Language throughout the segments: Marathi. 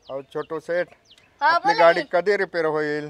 अहो छोटू सेठ, हा आपली बोला गाडी की. कधी रिपेअर होईल?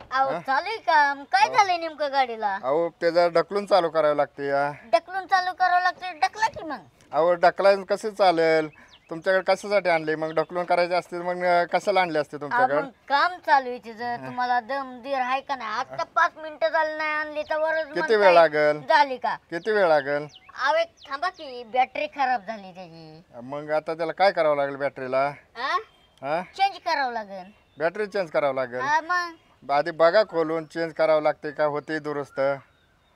अहो चालू काम काय झालंय नेमकं गाडीला? अहो ते जर ढकलून चालू करावं लागते या. ढकलून चालू करावं लागतं, ढकला की मग. अहो ढकलायला कसं चालेल? तुमच्याकडे कशासाठी आणली? मग ढकलून करायची असते मग कशाला आणली असते तुमच्याकडे? आपण काम चालू आहे तिचं, तुम्हाला दम दीर आहे का नाही? आता 5 मिनिटं झाली नाही आणली तर वरच किती म्हणताय, वेळ लागेल? झाली का? किती वेळ लागेल? अहो एक थांबा की, बॅटरी खराब झाली त्याची. मग आता त्याला काय करावं लागेल बॅटरीला? हा हा चेंज करावं लागेल. बॅटरी चेंज करावं लागेल. हा मग आधी बघा खोलून चेंज करावं लागते का होते दुरुस्त?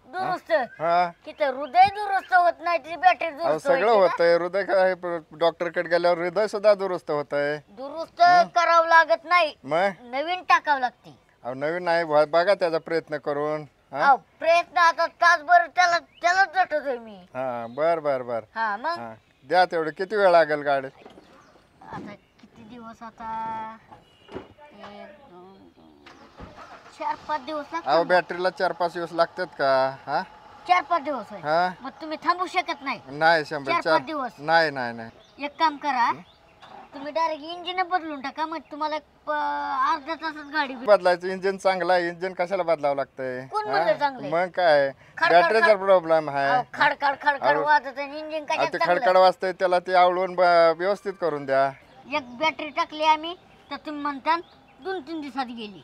दुरुस्त हा तिथं हृदय दुरुस्त होत नाही, ती बॅटरी अहो दुरुस्त सगळं व्हायची का? होतंय. हृदय काय डॉक्टरकडे गेल्यावर हृदय सुद्धा दुरुस्त होतंय. दुरुस्त करावं लागत नाही, मग नवीन टाकावं लागते. अहो नवीन नाही बघा त्याचा प्रयत्न करून. हा अहो प्रयत्न आता तासभर त्यालाच झटतोय मी. हा बर बर बर. हा मग हा द्या तेवढं. किती वेळ लागेल गाडी? आता किती दिवस? आता 4-5 दिवस अहो लागतात. बॅटरीला 4-5 दिवस लागतात का? हा 4-5 दिवस होय. हा मग तुम्ही थांबू शकत नाही. नाही 100 4-5 दिवस. नाही नाही नाही. एक काम करा, तुम्ही डायरेक्ट इंजिन बदलून टाका, मग तुम्हाला अर्ध्या तासात गाडी भेटेल. बदलायचं इंजिन चांगलं आहे. इंजिन कशाला बदलावं लागतंय? कोण हा? म्हणलं चांगलं आहे? मग काय खडखड बॅटरीचा प्रॉब्लेम आहे. अहो, खडखड खडखड अहो, वाजत इंजिन अहो, कशात ते चांगलं खडखड वाजतंय त्याला ते आवळून व्यवस्थित करून द्या. आहे? एक बॅटरी टाकली आम्ही तर तुम्ही म्हणता 2-3 दिवसात गेली.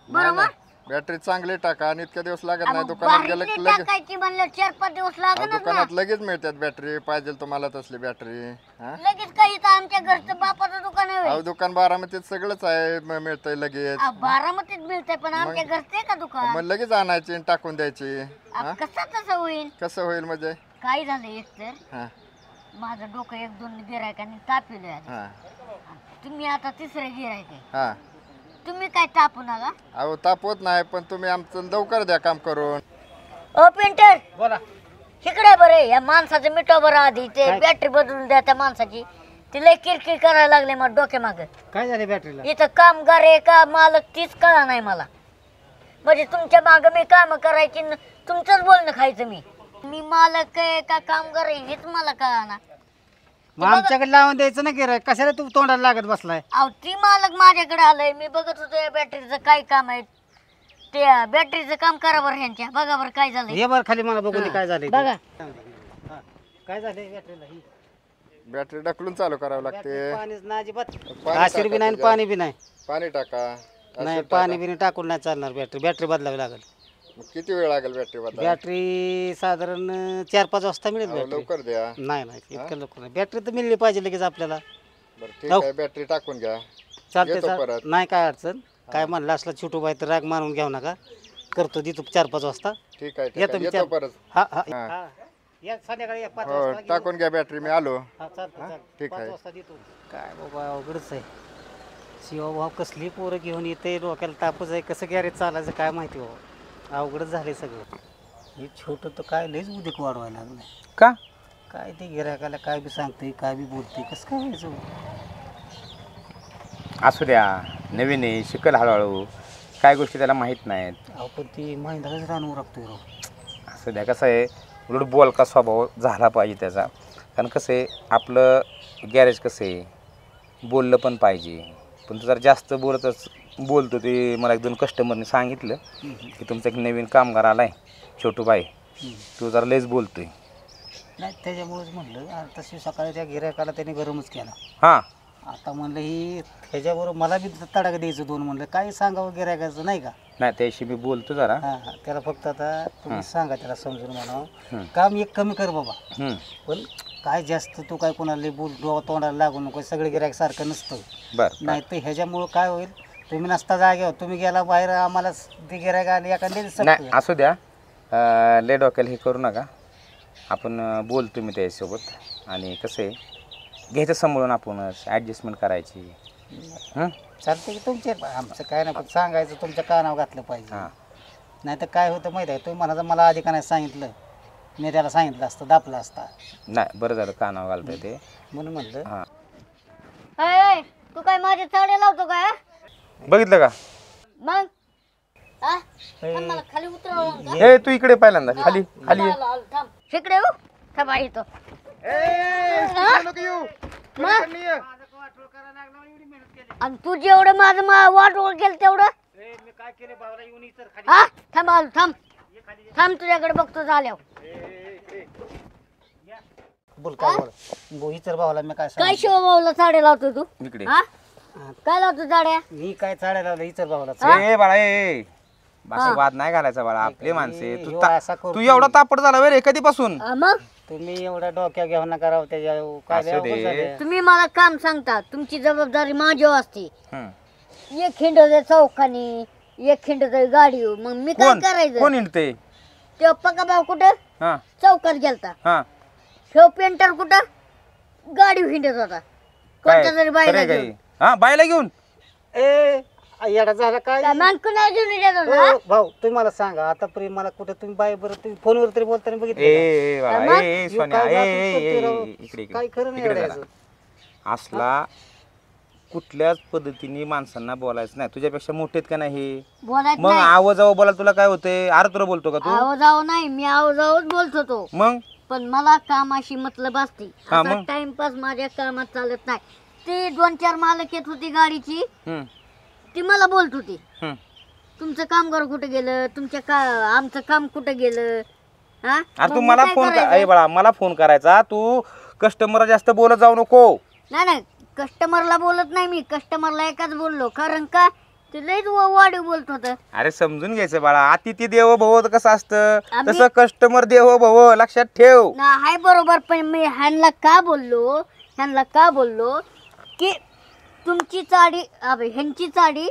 बरोबर. बॅटरी चांगली टाका आणि इतक्या दिवस लागत नाही. दुकानात गेलं की बारीकली लगेच टाकायची म्हणलं 4-5 दिवस लागेल ना. दुकानात लगेच मिळतात बॅटरी. पाहिजे तुम्हाला तसली बॅटरी? हा लगेच काही तर आमच्या घरचं बापाचं दुकान आहे. अहो दुकान बारामतीत सगळंच आहे. मिळतंय लगेच. बारामतीत मिळतंय पण आमच्या घरचं आहे का दुकान? मग लगेच आणायची आणि टाकून द्यायची. कसं तसं होईल? कसं होईल म्हणजे? काय झालं एक तर हा माझं डोकं 1-2 गिरायकांनी तापवलं. हा तुम्ही आता तिसरे गिरायक आहे, हा तुम्ही काय तापू नका. अहो तापवत नाही पण तुम्ही आमचं लवकर द्या काम करून. ओ पेंटर बोला. इकडे बरे, या माणसाचं मिठो बरं आधी ते बॅटरी बदलून द्या त्या माणसाची. ती लय किरकिर करायला लागले मग डोक्या माग. काय झाले बॅटरीला? इथं कामगार आहे का मालक तीच कळा नाही मला. म्हणजे तुमच्या माग मी काम करायची न तुमचंच बोलणं खायचं. मी मालक आहे का कामगार आहे हेच मला कळा ना. मग आमच्याकडे लावून द्यायचं ना गिराय. कशाला तू तोंडाला लागत बसलाय? अहो ती मालक माझ्याकडे आलंय, मी बघत होतो या बॅटरीचं काय काम आहे. ते बॅटरीचं काम करा बरं ह्यांच्या. बघा बरं काय झालंय. हे बरं खाली मला बघून दे काय झालंय ते. बघा. हा. काय झालंय बॅटरीला? ही बॅटरी ढकलून चालू करावं लागते. पाणीच ना अजिबात. पाणी आशीर बी टाका नाही आणि त्याच्यात. पाणी बी नाही. पाणी टाका. नाही असं पाणी टाका. बिनी टाकून नाही चालणार. बॅटरी बदलावी लागेल. मग किती वेळ लागेल बॅटरी बदला? बॅटरी साधारण 4-5 वाजता मिळेल अहो, बॅटरी. लवकर द्या. नाही नाही इतकं लवकर नाही. बॅटरी तर मिळली पाहिजे लगेच आपल्याला. बरं ठीक आहे बॅटरी टाकून घ्या. चालते येतो चाल परत. नाही काय अडचण. काय म्हणलं असलं छोटू बाई तर राग मारून घेऊ नका. करतो देतो 4-5 वाजता. ठीक आहे ठीक येतो आहे. मी येतो चार- परत. हा हा हा. हा. या संध्याकाळी या 5 हो वाजता घेऊन. टाकून घ्या बॅटरी. मी आलो. हा चालतं चालतं. ठीक 5 आहे. वाजता देतो. काय बाबा अवघडच आहे. शिवभाव कसली पोरं घेऊन येते. डोक्याला तापच आहे. कसं गॅरेज चालायचं काय माहिती बाबा. अवघडच झाले सगळं. हे छोटं तर काय लयच उद्योग वाढवायला लागलं. का? काय ते गिरायकाला काय बी सांगते काय बी बोलते. कसं काय व्हायचं? असू द्या, नवीन आहे, शिकल हळूहळू. काय गोष्टी त्याला माहीत नाहीत. अहो पण ती महिंद्राच रानू राखतोय राव. असू द्या, कसं आहे उलट बोलका स्वभाव झाला पाहिजे त्याचा. कारण कसं आहे आपलं गॅरेज कसं आहे बोललं पण पाहिजे. पण तो जर जास्त बोलतो. ते मला 1-2 कस्टमरने सांगितलं की तुमचा एक नवीन कामगार आला आहे छोटूबाई, तो जरा लयच बोलतोय. नाही त्याच्यामुळेच म्हणलं. तशी सकाळी त्या गिरायकाला त्याने गरमच केला. हां आता म्हणलं ही ह्याच्याबरोबर मला बी तडाखा द्यायचं 2. म्हणलं काय सांगावं गिरायकाचं नाही का. नाही त्याशी मी बोलतो जरा. हां हां त्याला फक्त आता तुम्ही सांगा त्याला समजून म्हणावं काम एक कमी कर बाबा. पण काय जास्त तू काय कोणाला बोल तोंडाला लागू नको. सगळे गिरायक सारखं नसतं. बरं नाही तर ह्याच्यामुळं काय होईल. तुम्ही नसता जागेवर तुम्ही गेला बाहेर आम्हाला ते गिरायक आले एखाद्या नाही असू द्या. लय डोक्याला हे करू नका. आपण बोलतो मी त्याच्यासोबत. आणि कसं आहे घ्यायचं सांभाळून आपणच ॲडजस्टमेंट करायची. चालतं की तुमचे आमचं काय नाही पण सांगायचं तुमच्या कानावर घातलं पाहिजे. हां नाही तर काय होतं माहिती आहे तुम्ही म्हणायचं मला आधी का नाही सांगितलं. मी त्याला सांगितलं असतं दापलं असता. नाही बरं झालं कानावर घालतंय ते. म्हणून म्हणलं. हां अय, तू काय माझे चाळे लावतो काय? बघितलं का? मग थांब, मला खाली उतरावं लागलं. हे तू इकडे पहिल्यांदा खाली खाली ये. आलो, आलो, थांब. इकडे येऊ थांबा येतो. करायला लागला एवढी मेहनत केली. आणि तू जेवढं माझं वाटोळ केलं तेवढं मी काय केले भावाला येऊन इतर खाली हा थांब आलो थांब थांब तुझ्याकडे बघतो झाल्यावर बोल काय बोल इतर भावाला मी काय काय शिवभाऊला साड्या लावतो तू इकडे हा काय लावतो साड्या मी काय चाळ्या लावलं इतर भावाला ए बाळा ए बाकी वाद नाही घालायचा बाळा आपले माणसे ह्यो असा करतो. तू एवढा तापड झाला वे रे कधीपासून मग तुम्ही एवढ्या डोक्या घेऊन नका राव त्याच्या काय असू दे. अवघड झालंय. तुम्ही मला काम सांगता तुमची जबाबदारी माझ्यावर असते हं. एक खिंड चौकानी एक खिंड गाडी मग मी काय कोण करायचं कोण हिंडते ते पक्का भाऊ कुठं हा चौकात गेलता हा ह्यो पेंटर कुठं गाडी हिंडत होता काय कोणत्या तरी बाईला खरंय घेऊन. काय हा बायला घेऊन ए येडा झाला काय काय मानकुनाला घेऊन येत होता, हा? ओ, भाऊ तुम्ही मला सांगा आता प्रेम मला कुठे तुम्ही बाई बरं तुम्ही फोनवर तरी बोलताना ए बघितलं ए बाळा मग? ए ए, ह्यो सोन्या काय ए बातमी ए, करतोय ए राव? इकडे काय इकडे खरं नाही इकडे एवढं जरा. असला कुठल्याच पद्धतीने माणसांना बोलायचं नाही तुझ्यापेक्षा मोठे आहेत का नाही बोलायचं मग नाही आवाज आव बोलायला तुला काय होते अरे तुला बोलतो का तू आवाज आव नाही मी आवाज आवाज बोलत होतो मग पण मला कामाशी मतलब असते हा, आता मग? टाइमपास माझ्या कामात चालत नाही ती 2-4 मालक येत होती गाडीची हं, ती मला बोलत होती हं. तुमचं कामगार कुठे गेलं तुमच्या आमचं काम कुठे गेलं हा अरे मग तू मी मला काय फोन करायचं? अरे बाळा मला फोन करायचा तू कस्टमर जास्त बोलत जाऊ नको नाही नाही कस्टमरला बोलत नाही मी कस्टमरला एकाच बोललो कारण का ते लईच वाढीव बोलत होत अरे समजून घ्यायचं बाळा अतिथी देवो भव कसं असतं आम्ही- तसं कस्टमर देवो भव लक्षात ठेव ना हाय बरोबर पण मी ह्यांना का बोललो की तुमची चाडी ह्यांची चाडी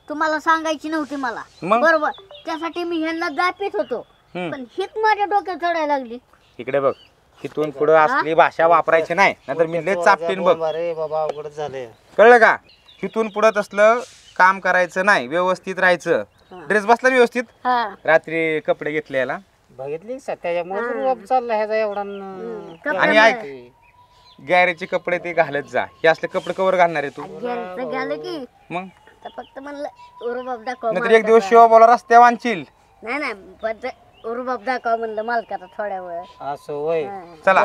तुम्हाला सांगायची नव्हती मला मग? बरोबर त्यासाठी मी ह्यांना दापीत होतो हं. पण हीच माझ्या डोक्यात चढायला लागली इकडे बघ इथून पुढे असली भाषा वापरायची नाही नाहीतर मी लय चापटीन बघ अरे बाबा अवघड झालंय कळलं का इथून पुढे तसलं काम करायचं नाही व्यवस्थित राहायचं ड्रेस बसला ना व्यवस्थित हा रात्री कपडे घेतले याला बघितली त्याच्यामुळे चालला ह्याचा एवढा कपडे आणि ऐक गॅरेजचे कपडे ते घालत जा हे असले कपडे कवर घालणार आहे तू गेलं गेलं की मग तर फक्त म्हणलं उरुबाब दाखव नाहीतर एक दिवस शिवा बोला रस्त्यावर आणशील नाही नाही पण उरुबाब दाखव म्हणलं मालकाचा थोड्या वेळ असं होय चला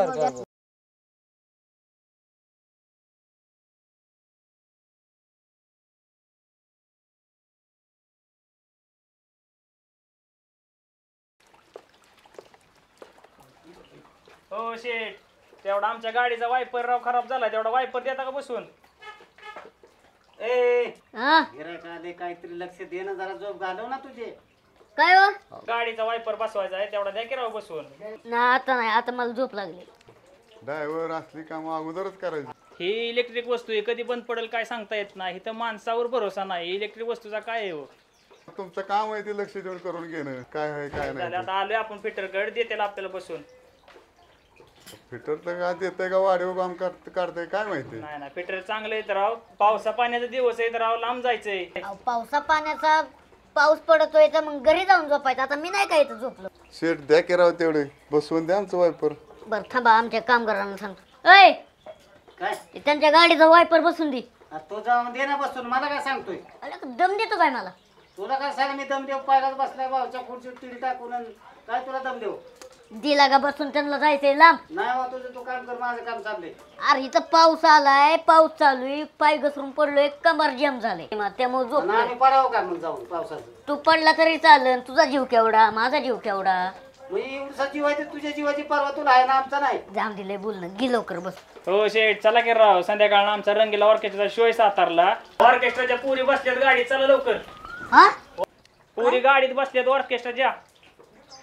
हो शेठ तेवढा आमच्या गाडीचा वायपर राव खराब झाला तेवढा वायपर देता का बसून ए हा गिऱ्हाईक आले काहीतरी लक्ष दे ना जरा झोप घालव ना तुझे काय हो गाडीचा वायपर बसवायचा आहे तेवढा द्या की राव बसून ना आता नाही आता मला झोप लागली ड्रायव्हर असली कामं अगोदरच करायची ही इलेक्ट्रिक वस्तू आहे कधी बंद पडेल काय सांगता येत नाही इथं माणसावर भरोसा नाही इलेक्ट्रिक वस्तूचा काय आहे हो तुमचं काम आहे ते लक्ष देऊन करून घेणं काय आहे काय झालं नाही आता आलोय आपण फिटरकडे देतेला आपल्याला बसून फिटर तर काय देतंय का वाढीव काम काढतंय काय माहिती नाही ना फिटर चांगलं आहे तर राव पावसा पाण्याचा दिवस आहे तर राव लांब जायचंय अहो, पावसा पाण्याचा पाऊस पडतोय तर मग घरी जाऊन झोपायचं आता मी नाही काय इथं झोपलो शेट द्या की राव तेवढे बसवून द्या आमचं वायपर बरं थांबा आमच्या कामगारांना सांगतो अय काय ते त्यांच्या गाडीचा वायपर बसून दे तो जाऊन दे ना बसून मला काय सांगतोय अरे दम देतो काय मला तुला काय सांग मी दम देऊ पायलाच बसलाय भाऊच्या खुर्ची टिडी टाकून आणि काय तुला दम देऊ दिला का बसून त्यांना जायचंय लांब नाही हो तुझं तू काम कर माझं काम चाललंय अरे इथं पाऊस आलाय पाऊस चालू आहे पाय घसरून पडलोय कमर जम झाले त्यामुळे आणि झोपलोय आम्ही पडावं का मग जाऊन पावसाचं तू पडला तरी चालेल तुझा जीव केवढा माझा जीव केवढा मग एवढसा जीवाची तुझ्या जीवाची परवा तुला आहे ना आमचा नाही जाम दिलंय बोलणं गी लवकर बस हो शेठ चला की राव संध्याकाळ आमचा रंगीला ऑर्केस्ट्राचा शो सातारला ऑर्केस्ट्राच्या पुरी बसल्यात गाडी चला लवकर हा पुरी गाडीत बसल्यात ऑर्केस्ट्राच्या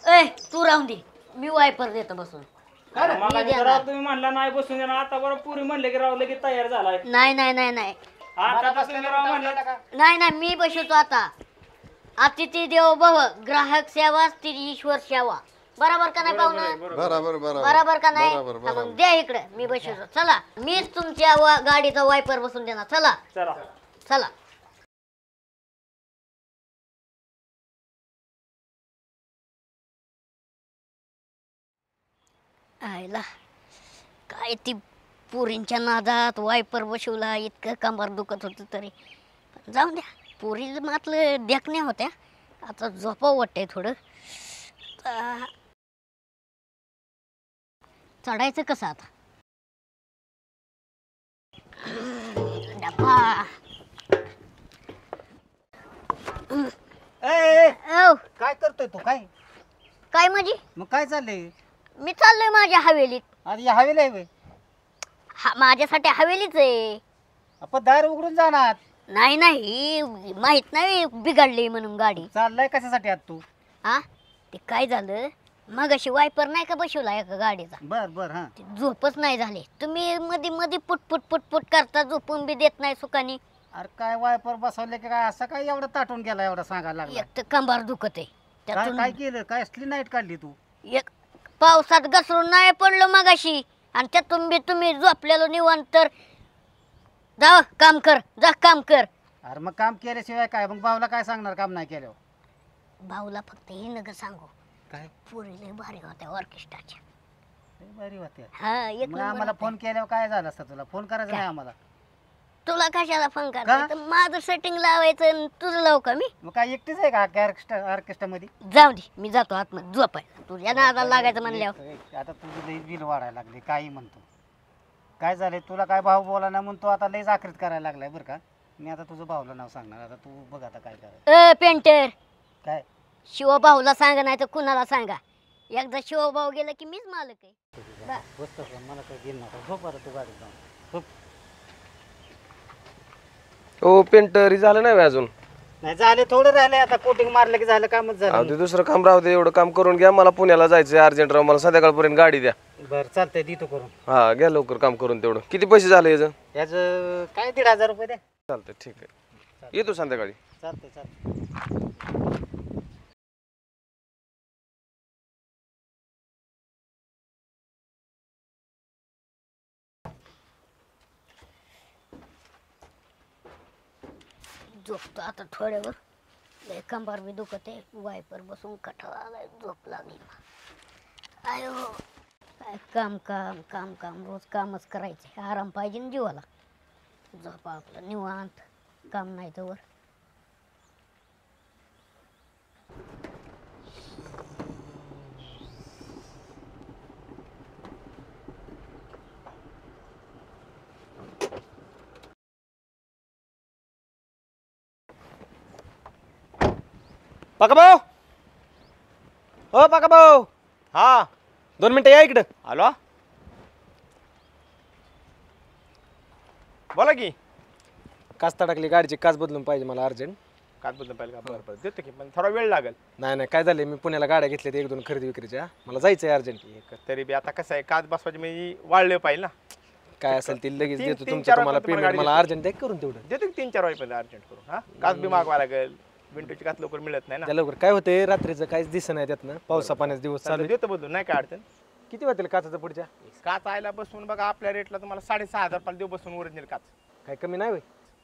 ए तू राहून दे मी वायपर देतो बसून मग राव तुम्ही म्हणला नाही बसून देणार आता बरं पुरी म्हणले की राव लगेच तयार झालाय नाही नाही नाही नाही आता बसून राव म्हणलं नाही नाही मी बसवतो आता अतिथी देव भव ग्राहक सेवा स्त्री ईश्वर सेवा बरोबर का नाही पाहुणं बरोबर बरोबर का नाही बरोबर हा, मग द्या इकडे मी बसवतो चला मीच तुमच्या गाडीचा वायपर बसून देणार चला चला चला आयला काय ती पुरींच्या नादात वायपर बसवला इतकं कंबर दुखत होतं तरी जाऊन द्या पुरी मातलं देखण्या होत्या आता झोपावं वाटतंय थोडं चढायचं कसं आता हा. ए औ, काय करतोय तू काय काय म्हणजे मग काय चाललंय मी चाललोय माझ्या हवेलीत. अरे या हवेला आहे व्हय. माझ्यासाठी हवेलीच आहे. आपण दार उघडून जाणार नाही नाही माहित नाही बिघडली म्हणून गाडी. चाललाय कशासाठी आज तू हा ते काय झालं मगाशी वायपर नाही का बसवला एका गाडीचा. बर बर हा ते झोपच नाही झाले. तुम्ही मध्ये मध्ये पुटपुट पुटपुट करता झोपून बी देत नाही सुखानी. अरे काय वायपर बसवले की काय असं काय एवढं ताटून गेला एवढा सांगायला लागला एक तर कंबार दुखत आहे काय त्यातून. काय केलं काय असली नाईट काढली तू एक पावसात घसरून नाही पडलो मगाशी आणि त्यातून बी तुम्ही झोपलेलो निवांत तर जा काम कर जा काम कर. अरे मग काम केल्याशिवाय काय मग भाऊला काय सांगणार काम नाही केल्यावर भाऊला फक्त हे नका सांगू काय पुरी लय भारी होत्या ऑर्केस्ट्राच्या. लय भारी होते हा एक मग नंबर आम्हाला होत्या. फोन केल्यावर काय झालं असतं तुला फोन करायचा काय? नाही आम्हाला तुला कशाला फोन का? करायचं माझं सेटिंग लावायचं आणि तुझं लावू का मी. मग काय एकटीच आहे का ऑर्केस्ट्रा मध्ये जाऊ दे मी जातो आतमध्ये झोपाय तुझ्या नादाला लागायचं म्हणल्यावर. आता तुझी लई बिल वाढायला लागले काही म्हणतो काय झालंय तुला काय भाऊ बोला ना म्हणतो आता लईच आखरीत करायला लागलाय बरं का मी आता तुझं भाऊला नाव सांगणार आता तू बघ आता काय करायचं पेंटर काय शिवभाऊला सांगा नाही तर कुणाला सांगा. एकदा शिवभाऊ गेला की मीच मालक आहे. बसतो मला काय घेऊन नका झोप आता तू गाडीत जाऊन झोप. हो पेंटर झालं नाही व्हय अजून. नाही झाले थोडं राहिले आता कोटिंग मारलं की झालं कामच अहो झालं ते दुसरं काम राहू दे एवढं काम करून घ्या मला पुण्याला जायचं अर्जंट राव मला संध्याकाळपर्यंत गाडी द्या. बरं चालतंय देतो करून हा घ्या लवकर काम करून तेवढं. किती पैसे झाले याचं. याचं काय 1,500 रुपये द्या चालतंय ठीक आहे येतो संध्याकाळी. चालतंय चालतंय झोपतो आता थोड्यावर लय कंबार बी दुखत आहे. वायपर बसून कठाळा आलाय झोप लागली. आयो काय काम काम काम काम रोज कामच करायचे. आराम पाहिजे ना जीवाला. झोपा आपलं निवांत काम नाही तर. पाका भाऊ हो पाका भाऊ हा 2 मिनिटं या इकडं आलो बोला की काच टाकली गाडीची काच बदलून पाहिजे मला अर्जंट. काच बदलून पाहिजे का बरं बरं देतो की पण थोडा वेळ लागेल. नाही नाही काय झाले मी पुण्याला गाड्या घेतल्या 1-2 खरेदी विक्रीच्या मला जायचं आहे अर्जंट. तरी बी आता कसं आहे काच बसवायची म्हणजे वाढलं पाहिजे ना. काय असेल ते लगेच तीन- देतो तीन- तुमचं चार तुम्हाला वाजता तुम्हाला पेमेंट गाडी मला देतो. अर्जंट द्या करून तेवढं. देतो की 3-4 वाजेपर्यंत अर्जंट करून हा काच बी मागवा लागेल. विंटूची काच लवकर मिळत नाही ना. त्या लवकर काय होते रात्रीचं काहीच दिसत नाही त्यातनं पावसा पाण्याचा दिवस चालू आहे. देतो बदलून नाही काय अडचण. किती वाजतील काचाचं पुढच्या काच आयला बसून बघा आपल्या रेटला तुम्हाला 6,500 रुपयाला देऊ बसून ओरिजिनल काच. काय कमी नाही होय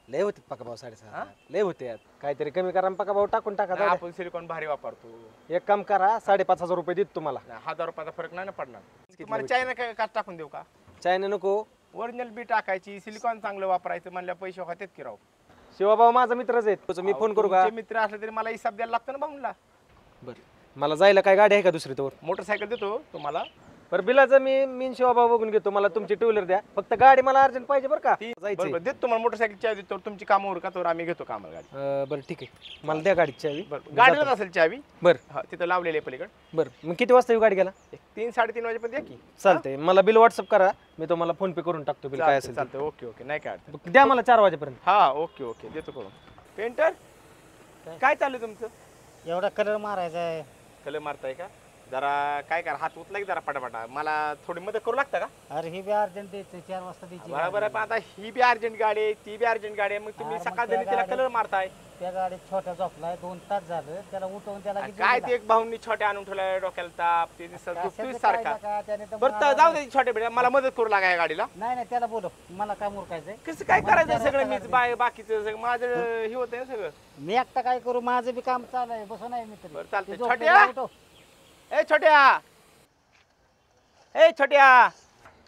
लय होते पका भाऊ 6.5 लय होते यात काहीतरी कमी करा पका भाऊ टाकून टाका जाऊ द्या. आपण सिलिकॉन भारी वापरतो. एक काम करा 5,500 रुपये देतो तुम्हाला. 1,000 रुपयाचा फरक नाही ना पडणार. तुम्हाला चायना काय काच टाकून देऊ का. चायना नको ओरिजिनल बी टाकायची सिलिकॉन चांगलं वापरायचं म्हणल्या पैसे होतात की राव. शिवाभाऊ माझा मित्रच आहे तुझं मी फोन करू का. तुमचे मित्र असले तरी मला हिसाब द्यायला लागतो ना भाऊला. बरं मला जायला काय गाडी आहे का दुसरी तोवर. मोटरसायकल देतो तुम्हाला. बरं बिलाचं मी शिवाभाऊ बघून घेतो मला तुमची टू व्हीलर द्या फक्त गाडी मला अर्जंट पाहिजे बरं का जायचंय. बरोबर देतो तुम्हाला मोटरसायकल चावी देतो तुमची कामावर का तर आम्ही घेतो कामाला गाडी. बरं ठीक आहे मला द्या गाडीची चावी. बरं गाडीलाच असेल चावी. बरं हा तिथं लावलेली आहे पलीकडे. बरं मग किती वाजता येऊ गाडी घ्यायला. 3-3:30 वाजेपर्यंत या की. चालतंय मला बिल व्हॉट्सअप करा मी तुम्हाला फोन पे करून टाकतो बिल काय असेल ते. चालतंय ओके ओके नाही काय अडचण. द्या मला 4 वाजेपर्यंत. हा ओके ओके देतो करून. पेंटर काय चालू आहे तुमचं. एवढा कलर मारायचा आहे कलर मारताय का जरा काय करा हात उचला की जरा पटापटा मला थोडी मदत करू लागतं का. अरे ही बी अर्जंट द्यायचं 4 वाजता द्यायची बरोबर आहे पण आता ही बी अर्जंट गाडी आहे ती बी अर्जंट गाडी आहे मग तुम्ही अरे मग सकाळ त्या तिला गाडीत- कलर मारताय. त्या गाडीत छोटा झोपलाय 2 तास झालं त्याला उठवून त्याला किती काय दिला? ते एक भाऊंनी छोट्या आणून ठेवलाय डोक्याला ताप ते दिसत कशाचं दुखतोय काय सारखा. नका, त्याने तर बरं तर मला- जाऊ दे छोटे बेटा मला मदत करू लागा या गाडीला. नाही नाही त्याला बोलव मला काय मुरकायचंय कसं काय मला करायचं त्या सगळं रस्त्याला मीच बाकीचं सगळं माझं हे होतंय ना सगळं. मी एकटा काय करू माझं बी काम चालू आहे बसून आहे मी तरी. बरं, चालतंय. ते झोपलेलं छोट्या? उठव. ए छोट्या छोट्या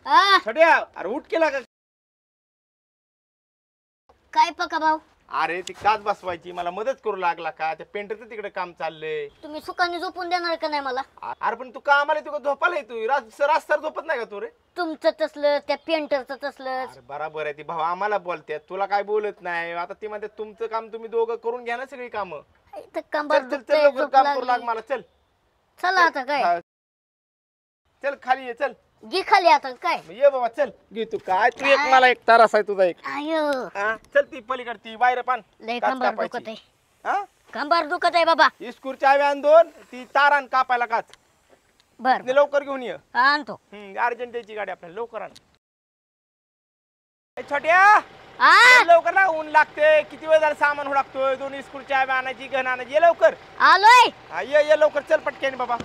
हा छोट्या अरे उठ केला का. काय पका भाऊ अरे ती काच बसवायची मला मदत करू लागला का? त्या पेंटरचं तिकडे काम चाललंय. तुम्ही सुखाने झोपून देणार का नाही मला? अरे पण तू कामाला तू झोपायला तू रास्तावर झोपत नाही का तू रे? तुमचं तसलं त्या पेंटरचं तसलं. अरे बराबर आहे ती भाऊ आम्हाला बोलते तुला काय बोलत नाही. आता ती म्हणते तुमचं काम तुम्ही दोघं करून घ्या ना सगळी कामं. इथं कंबर चल दुखतंय, लवकर झोप काम करू लाग लागली. मला. चल चला आता काय हा. चल खाली ये. चल घे खाली आता काय. ये बाबा चल घे तू काय तू एक मला एक तारास आहे तुझा एक. आयो हा, चल ती पलीकडे ती वायर पान लय काच कंबर कापायची. दुखत आहे. हा कंबर दुखत आहे बाबा. इस्कूरच्या आव्या आण 2 ती तारान कापायला काच. बर इथनं लवकर घेऊन ये. आणतो. अर्जंट द्यायची गाडी आपल्याला लवकर आण. ए, छोट्या आ चल लवकर ना ऊन लागते. किती वेळ झाला सामान हुडकतोय. 2 इस्कूरच्या आव्या आणायची घन आणायची. ये लवकर. आलोय. हा, ये लवकर चल पटकेन बाबा.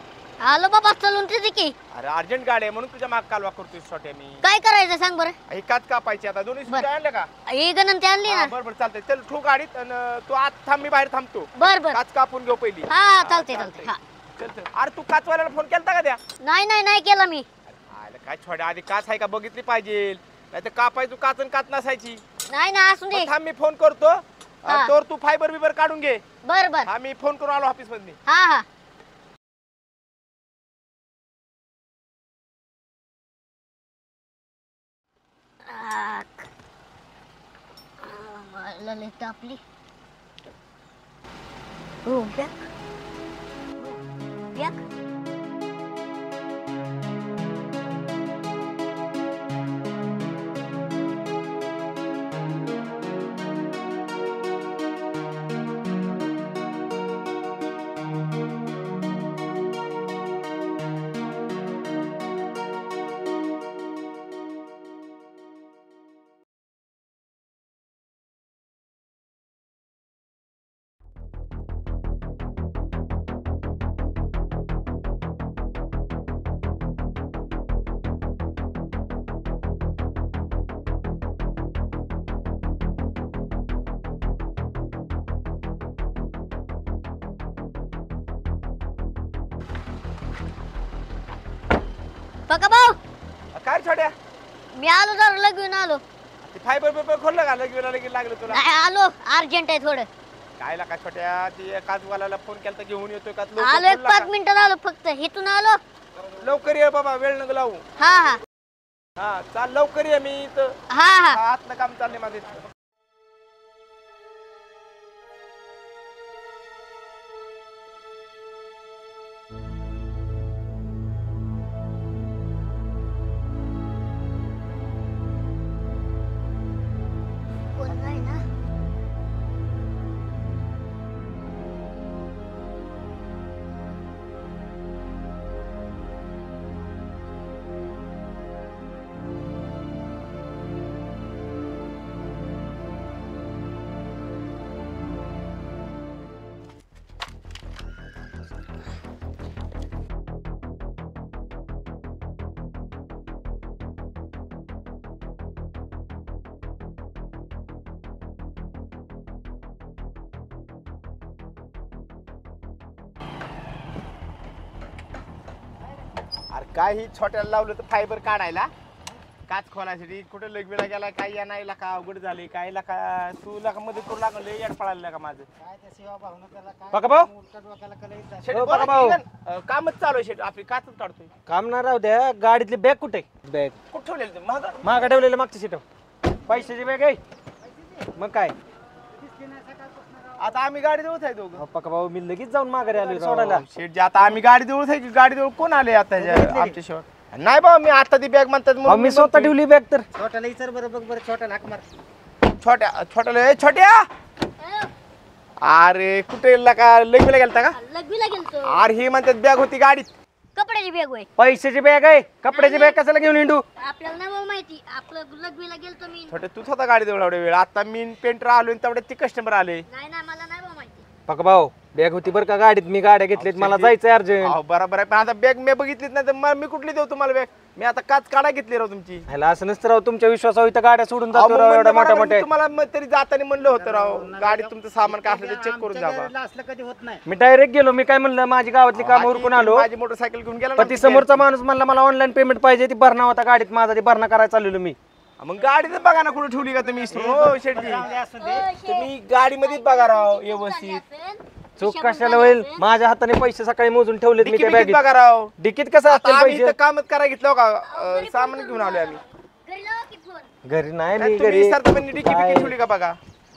आलो बाबा चलून तिथे की. अरे अर्जंट गाडी आहे म्हणून तुझ्या माग कालवा करतोय छोट्या मी. काय करायचं सांग बरं. ही काच कापायची आता. 2 इस्कूरच्या आणलं का? ही गणन ते आणली ना. बरोबर चालतंय. चल ठू गाडीत आणि तू आत थांब मी बाहेर थांबतो. बर बर काच कापून घेऊ पहिली. हा चालते चालते. हा चल चल. अरे तू काचवाल्याला फोन केलता का त्या? नाही केला मी. अरे काय छोड्या आधी काच आहे का बघितली पाहिजे. नाही तर कापायची तू काच आणि काच नसायची. नाही असू दे. मग थांब मी फोन करतो. हा. तोर तू फायबर बिबर काढून घे. बर बर. हा मी फोन करून आलो ऑफिस मध्ये. हा मला लय तापली. हो बॅग बॅग. बघा भाऊ काय छोड्या मी आलो जरा लगून आलो. ते फायबर बिबर खोललं का? लगेच लागलं तुला. नाही आलो अर्जंट आहे थोडं. काय लागा छोट्या ती काचवाल्याला फोन केला घेऊन येतोय का? आलो एक 5 मिनिटात आलो फक्त. इथून आलो. लवकर ये बाबा वेळ नग लावू. हा हा हा चाल लवकर ये. मी इथं हा हा आतलं काम चाललंय माझं इथं. कोण नाही ना. अरे काय ही छोट्याला लावलं तर फायबर काढायला काच खोलायसाठी कुठे लगवेला गेला काय या नाही का अवघड झाले काय का तुला का मदत करू लागलं याड पळायला का माझं. बघा भाऊ शेट, हो, बोला बघा भाऊ. की गण. कामच चालू आहे शेट आपली काचच काढतोय. काम ना राहू द्या. गाडीतली बॅग कुठे? बॅग कुठं ठेवलेलं ते मागं? मागं ठेवलेलं मागच्या सीट. पैशाची बॅग आहे. मग काय आता आम्ही गाडी देऊच आहे दोघं. अहो, पका भाऊ मी लगेच जाऊन माघारी आलो सोडायला. शेट जे आता आम्ही गाडी देऊच आहे की गाडी देऊ कोण आले आता आमच्या शेवट? नाही बाबा मी आता ती बॅग म्हणतात अहो, म्हणून मी मी स्वतः म्हणतोय. ठेवली बॅग तर. छोट्याला विचार बरं बघ बरं छोट्याला हाक मार. छोट्याला ए, छोट्या अरे कुठे का लगवीला गेलता का? लगवीला गेलतो. अरे ही म्हणतात बॅग होती गाडीत. कपड्याची बॅग होय. पैशाची बॅग आहे. कपड्याची बॅग कशाला घेऊन हिंडू? आपल्याला नाही बाबा माहिती. आपलं लगवीला गेलतो मी. छोटे तू स्वतः गाडी देऊ एवढ्या वेळ. आता मी पेंटर आलो तेवढे ते कस्टमर आले. नाही मला नाही बाबा माहिती. पका भाऊ बॅग होती बरं का गाडीत. मी गाड्या घेतलीत. मला जायचं अर्जंट. अहो, बरोबर आहे पण आता बॅग मी बघितलीच नाही तर मी कुठली देऊ तुम्हाला बॅग? मी आता काच काढा घेतली राव तुमची. ह्याला असं नसतं राव. तुमच्या विश्वासावर इथं गाड्या सोडून अहो, जातो मग राव म्हणलं एवढ्या मोठ्या मला मोठ्या. तुम्हाला मग तरी जाताना म्हणलं होतं राव गाडीत तुमचं सामान काय असलं ते चेक करून जा बा. असलं कधी होत नाही. मी डायरेक्ट गेलो. मी काय म्हणलं माझी गावातली काम उरकून आलो. माझी मोटरसायकल घेऊन गेला पण ती समोरचा माणूस म्हणला मला ऑनलाईन पेमेंट पाहिजे. ती भरणा होता गाडीत माझा. ती भरणा करायला चाललेलो मी. मग गाडी तर बघा ना कुठे ठेवली का तुम्ही इस्त्री? हो शेटजी तुम्ही गाडीमध्येच बघा राव व्यवस्थित. चूक कशाला होईल? माझ्या हाताने पैसे सकाळी मोजून ठेवलेत मी त्या डिकीत बॅगेत. बघा राव. डिकीत कसं आता असतील आम्ही पैसे? इथं कामच करायला घेतलं का सामान घेऊन आलोय आम्ही. घरी नाही मी नाही, घरी तुम्ही सरपंचनी डिकी बिकी ठेवली का बघा.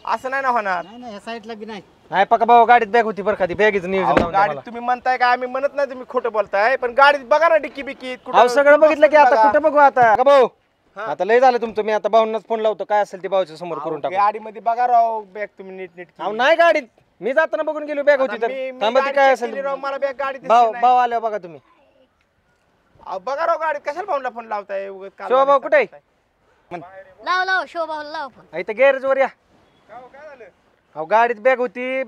असं नाही ना होणार. नाही साईडला बी नाही. नाही पका भाऊ गाडीत बॅग होती बरं का ती बॅगेचं नियोजन अहो, लावून द्या गाडीत मला. तुम्ही म्हणताय का आम्ही म्हणत नाही तुम्ही खोटं बोलताय पण गाडीत बघा ना डिक्की बिकी अहो सगळं बघितलं की आता बघा. कुठं बघू आता का भाऊ आता लय झालं तुमचं. मी आता भाऊंनाच फोन लावतो काय असेल ते भाऊच्या समोर करून टाकू. गाडीमध्ये बघा राव बॅग तुम्ही नीट नीट अहो नाही गाडीत मी जाताना बघून गेलो बॅग होती तर थांबा ती काय असेल. मला बॅग गाडीत भाऊ भाऊ आल्यावर बघा तुम्ही. बघा राव गाडीत कशाला भाऊला फोन लावताय उगाच काल शिवा भाऊ कुठे आहे? लाव शोभा लाव पण. इथं गॅरेज वर या. अहो गाडीत बॅग होती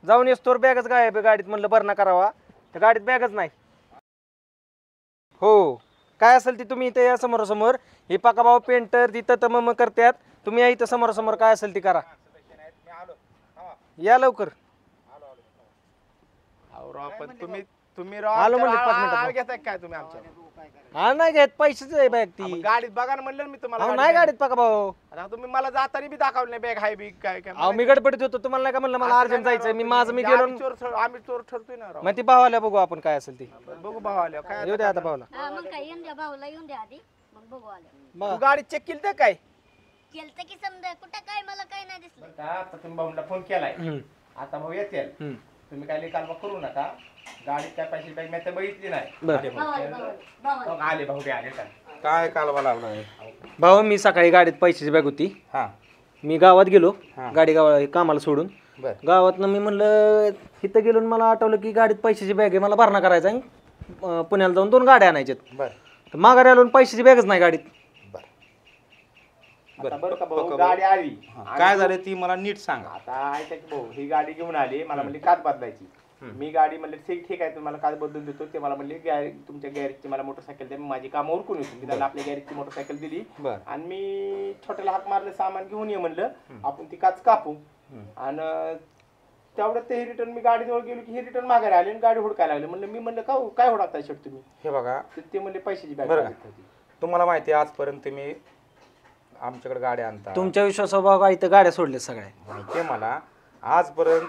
जाऊन येस्तोर बॅगच गायब आहे गाडीत. म्हणलं भरणा करावा तर गाडीत बॅगच नाही. हो काय असेल ती तुम्ही इथे या समोरासमोर. हे पाका भाऊ पेंटर तिथं तमम करतात. तुम्ही या इथं समोरासमोर काय असेल ती करा. या लवकर. अहो राव पण तुम्ही आलो म्हणले 5 मिनिटात. आळ घेताय काय तुम्ही आमच्या हा नाही घेत पैसेच आहे बॅग ती. मग गाडीत बघा ना म्हणलं ना मी तुम्हाला अहो नाही गाडीत पाका भाऊ. आता तुम्ही मला जाताना बी दाखवलं नाही बॅग हाय बी काय काय अहो मी गडबडीत होतो तुम्हाला नाही का म्हणलं मला अर्जंट जायचंय. मी माझं मी गेलो आम्ही चोर ठरतोय ना राव. मग ती भाऊ आल्या बघू आपण काय असेल ती. बघू भाऊ आल्या काय येऊ द्या आता भाऊला. हा मग काय येऊन द्या भाऊला येऊन द्या आधी मग बघू आलं. तू गाडी चेक केली तर काय केलं की समजा कुठं काय मला काय नाही दिसलं. आता तुम्ही भाऊला फोन केलाय आता भाऊ येतील तुम्ही काय काल करू नका. गाडीत काय पैसे बॅग मी तर बघितली नाही. आले भाऊ बी आले काय कालवा लागला भाऊ मी सकाळी गाडीत पैशाची बॅग होती. हां मी गावात गेलो गाडी कामाला सोडून. बर गावातनं मी म्हणलं इथं गेलो आणि मला आठवलं की गाडीत पैशाची बॅग आहे मला भरणा करायचा आहे. पुण्याला जाऊन 2 गाड्या आणायच्यात. बर तर माघारी आलो आणि पैशाची बॅगच नाही गाडीत. बरं का भाऊ गाडी आली काय झालं ती मला नीट सांगा. आता ऐका की भाऊ ही गाडी घेऊन आली मला म्हणली काच बदलायची. मी गाडी म्हणले ठीक आहे तुम्हाला काच बदलून देतो. ते मला म्हणले तुमच्या गॅरेजची मला मोटरसायकल द्या. मी माझी कामं उरकून येतो. मी त्याला आपल्या गॅरेजची मोटरसायकल दिली आणि मी छोट्याला हात मारले सामान घेऊन ये म्हणलं आपण ती काच कापू. आणि तेवढं ते रिटर्न मी गाडीजवळ गेलो की हे रिटर्न माघारी आले आणि गाडी हुडकायला लागले. म्हणलं मी म्हणलं काय हुडकताय शेट तुम्ही. हे बघा ते म्हणले पैशाची बॅग बरं का तुम्हाला माहिती आहे आजपर्यंत मी आमच्याकडे गाड्या आणता तुमच्या विश्वासावर भाऊ का इथं गाड्या सोडल्या सगळ्या. माहिती आहे मला आजपर्यंत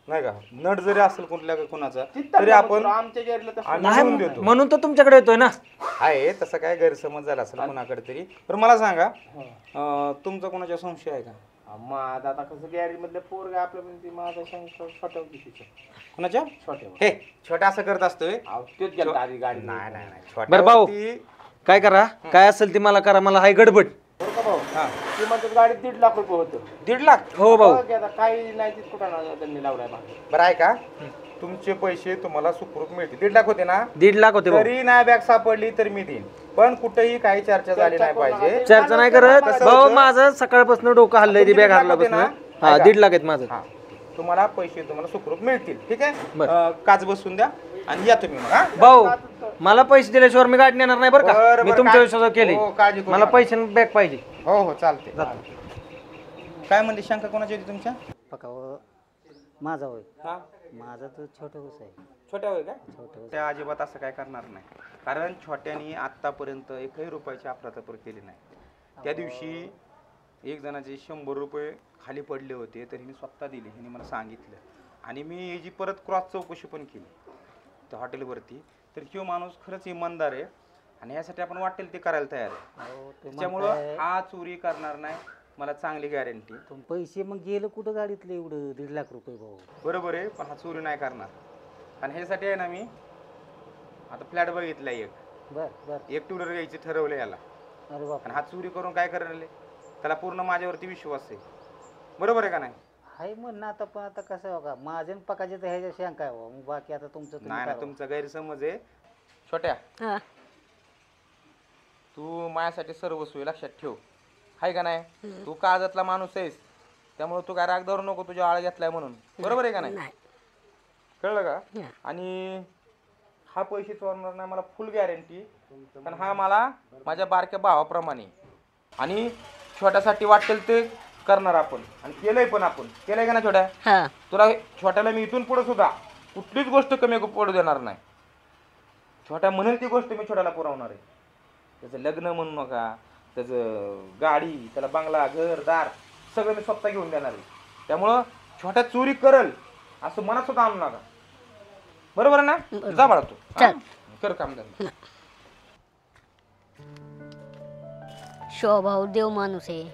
नाही का नट जरी असेल कुठल्या कोणाचा तरी आपण आमच्या गॅरेजला आम्ही देऊन देतो. म्हणून तर तुमच्याकडे येतोय ना. आहे तसं काय गैरसमज झाला असेल कोणाकडे तरी. तर मला सांगा तुमचा कोणाचा संशय आहे का. माझा आता कसं गॅरेज मधलं पोर काय आपल्या पण माझा छोट्या होती तिच्या कोणाच्या छोट्या हे छोट्या असं करत असतोय. तोच गेला आधी गाडी नाही नाही नाही बरं भाऊ छोट्यावरती- काय करा काय असेल ती मला करा. मला हाय गडबड. बरं का भाऊ ती म्हणतात गाडीत 1.5 लाख रुपये होतं. 1.5 लाख हो भाऊ बघ आता काही नाही तिथं कुठं त्यांनी लावलाय मागे. बरं आहे का तुमचे पैसे तुम्हाला सुखरूप मिळतील. 1.5 लाख होते ना 1.5 लाख होते भाऊ. तरी नाही बॅग सापडली तर मी देईन पण कुठेही काही चर्चा झाली नाही पाहिजे. चर्चा नाही करत कसं भाऊ. होतं? माझं सकाळपासून डोकं हल्लंय ती बॅग हल्ल्यापासून. हा 1.5 लाख आहेत माझं. हा तुम्हाला पैसे तुम्हाला सुखरूप मिळतील. ठीक आहे बरं. काच बसून द्या आणि या तुम्ही मग. हा? भाऊ मला पैसे दिल्याशिवाय मी गाडी नेणार नाही बरं का. बरं, मी बरं, तुमच्या काय- विश्वासावर केले. हो, काळजी करू मला नका. पैसे बॅग पाहिजे. हो हो चालते काय म्हणली शंका कोणाची होती तुमच्या. पकाव माझा होय. हा माझा तर छोटं कसं आहे. छोट्या होय काय छोटं त्या अजिबात असं काय करणार नाही. कारण छोट्यानी आत्तापर्यंत 1ही रुपयाची अफरातफर केली नाही. त्या दिवशी एक जणाचे 100 रुपये खाली पडले होते तर हिने स्वतः दिले. हिने मला सांगितलं आणि मी याची परत क्रॉस चौकशी पण केली त्या हॉटेलवरती. तर तो माणूस खरंच इमानदार आहे आणि यासाठी आपण वाटेल ते करायला तयार आहे. अहो, ते त्याच्यामुळं म्हणताय, हा चोरी करणार नाही मला चांगली गॅरंटी. पण पैसे मग गेलं कुठं गाडीतले एवढं 1.5 लाख रुपये भाऊ. बरोबर आहे पण हा चोरी नाही करणार. आणि ह्याच्यासाठी आहे ना मी आता फ्लॅट बघितला एक बर 1 टू व्हीलर घ्यायची ठरवलं याला. अरे बाप. आणि हा चोरी करून काय करायला त्याला पूर्ण माझ्यावरती विश्वास आहे. बरोबर आहे का नाही. हाय म्हणणं आता पण आता कसं आहे बघा माझ्या पकाचे तर ह्याच्या शंका आहे भाऊ. मग बाकी आता तुमचं तुम्ही नाही काय ना तुमचा गैरसमज आहे. छोट्या हा तू माझ्यासाठी सर्वस्व आहे, लक्षात ठेव. आहे का नाही. तू काळजातला माणूस आहेस त्यामुळे तू काय राग धरू नको तुझ्या आळ घेतलाय म्हणून. बरोबर आहे का नाही. नाही कळलं का. आणि हा पैसे चोरणार नाही मला फुल गॅरंटी. कारण हा मला माझ्या बारक्या भावाप्रमाणे आणि छोट्यासाठी वाटेल ते करणार आपण आणि केलंय पण आपण. केलंय का ना छोट्या. हा तुला छोट्याला मी इथून पुढे सुद्धा कुठलीच गोष्ट कमी पडू देणार नाही. छोट्या म्हणेल ती गोष्ट मी छोट्याला पुरवणार आहे. त्याचं लग्न म्हणू नका त्याचं गाडी, त्याला बंगला, घर, दार सगळं मी स्वतः घेऊन देणार आहे. त्यामुळं छोट्या चोरी करल असं मनात सुद्धा आणू नका. बरोबर आहे ना? जा बाळा तू. चल. कर काम धंदा. शिवभाऊ देव माणूस आहे.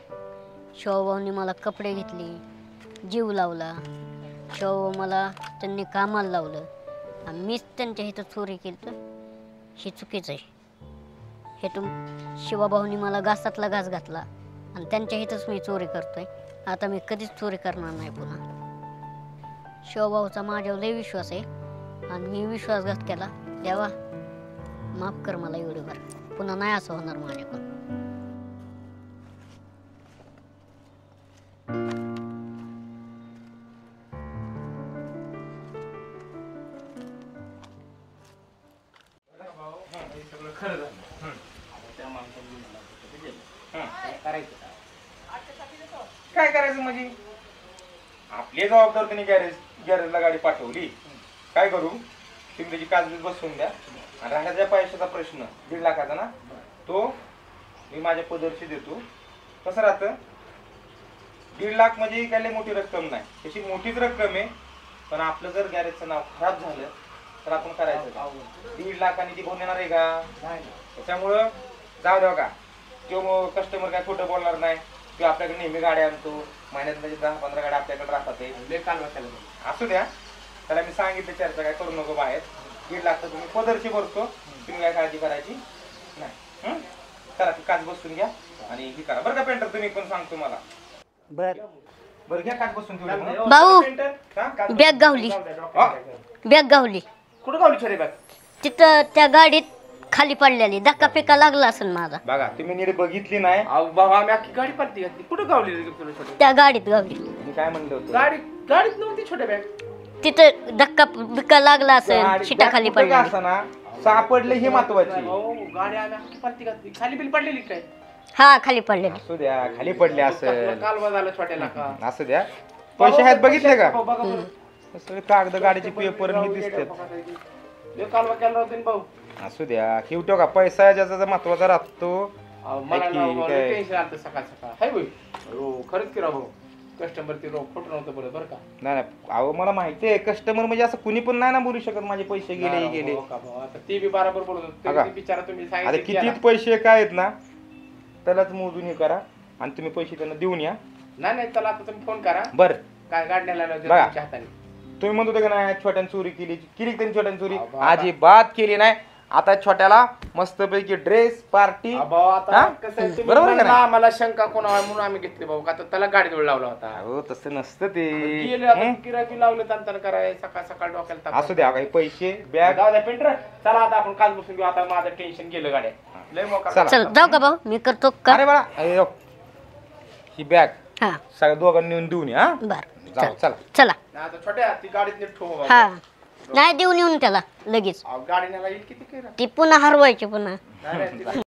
शिवभाऊनी मला कपडे घेतले, जीव लावला. शिवभाऊ मला त्यांनी कामाला लावलं आणि मीच त्यांच्या इथं चोरी केली, तर हे चुकीचं आहे. हे शिवभाऊनी मला घासातला घास घातला आणि त्यांच्या इथंच मी चोरी करतोय. आता मी कधीच चोरी करणार नाही पुन्हा. शिवभाऊचा माझ्यावर लय विश्वास आहे आणि मी विश्वासघात केला. देवा माफ कर मला एवढीवर, पुन्हा नाही असं होणार माझ्याकडून. काय करायचं म्हणजे आपली जबाबदार त्यांनी गॅरेजला गाडी पाठवली. काय करू, तुम्ही त्याची कागद बसवून द्या आणि राहण्याच्या पैशाचा प्रश्न 1.5 लाखाचा ना, तो मी माझ्या पदरशी देतो. कसं राहतं, 1.5 लाख म्हणजे काय लय मोठी रक्कम नाही, तशी मोठीच रक्कम आहे. पण आपलं जर गॅरेजचं नाव खराब झालं तर आपण करायचं का? 1.5 लाखांनी ती भरून येणार आहे का? त्याच्यामुळं जाऊ द्या का, तो कस्टमर काय खोटं बोलणार नाही. किंवा आपल्याकडे नेहमी गाड्या आणतो, महिन्यात म्हणजे 10-15 गाड्या आपल्याकडे राहतात. असू द्या, त्याला मी सांगितलं चर्चा काय करू नको बाहेर. 1.5 लाख तर तुम्ही पदरशी भरतो, तुम्ही काय काळजी करायची नाही. करा, ती काच बसून घ्या आणि ही करा बरं का पेंटर. तुम्ही पण सांगतो मला. बरं घ्या काच बसून ठेवली. भाऊ बॅग गावली, बॅग गावली. कुठं गावली छोटे बॅग? तिथं त्या गाडीत खाली पडलेली, धक्का पिका लागला असेल माझा. बघा, तुम्ही नीट बघितली नाही. बाबा आम्ही अख्खी गाडी पालती घातली. कुठं गावली तुला छोटे? त्या गाडीत गावली. मी काय म्हणलं होतं, गाडीत नव्हती छोटे बॅग. तिथं धक्का पिका लागला असेल, शिटाखाली पडली. असताना सापडले हे महत्वाची. गाडी आम्ही अख्खी पालती घातली. खाली बिल पडलेली काय? हा, खाली पडलेली. असू द्या, खाली पडले असेल, कालवा झाला छोट्याला का? असू द्या. पैसे आहेत बघितले का? बघा बरं. सगळे कागद, गाडीचे पेपर मी दिसतात. कालवा केला होता भाऊ. असू द्या, ठेवतो का, पैसा ज्याचा महत्वाचा राहतो. मला काय? टेन्शन आलं सकाळ हाय भाई. खरंच की राव, कस्टमर ते खोटं नव्हतं बोलत बरं का. नाही अहो, मला माहिती आहे कस्टमर म्हणजे असं कुणी पण नाही ना बोलू शकत माझे पैसे गेले गेले. आता ते बी बरोबर बोलत बिचारा. तुम्ही आता सांगितलं किती पैसे काय आहेत ना, त्यालाच मोजून हे करा आणि तुम्ही पैसे त्यांना देऊन या. नाही त्याला आता तुम्ही फोन करा. बरं, काय गाडण्याला बघा. हाताने तुम्ही म्हणत होते का नाही छोट्यान चोरी केली त्यांनी छोट्यान चोरी अजिबात केली नाही. आता छोट्याला मस्तपैकी ड्रेस पार्टी. बरोबर आहे का नाही? आम्हाला शंका कोणावर म्हणून आम्ही घेतली भाऊ. का तर त्याला गाडी जोड लावला होता. हो, तसं नसतं ते. किराकी लावले तंत्र कराय सकाळ सकाळ डोक्याला. असू द्या, काही पैसे बॅग. जाऊ द्या पेंटर. चला आता आपण काल बसून घेऊ. आता माझं टेन्शन गेलं गाड्या लय मोका. चल जाऊ का भाऊ, मी करतो का? अरे बाळा, ही बॅग हा सगळ्या दोघांनी नेऊन देऊन या. बर, जाऊ, चला चला. आता छोट्या ती गाडीत नीट ठेवू बाबा. हा, नाही देऊन येऊन त्याला लगेच. गाडी न्यायला येईल किती ती पुन्हा हरवायची पुन्हा. नाही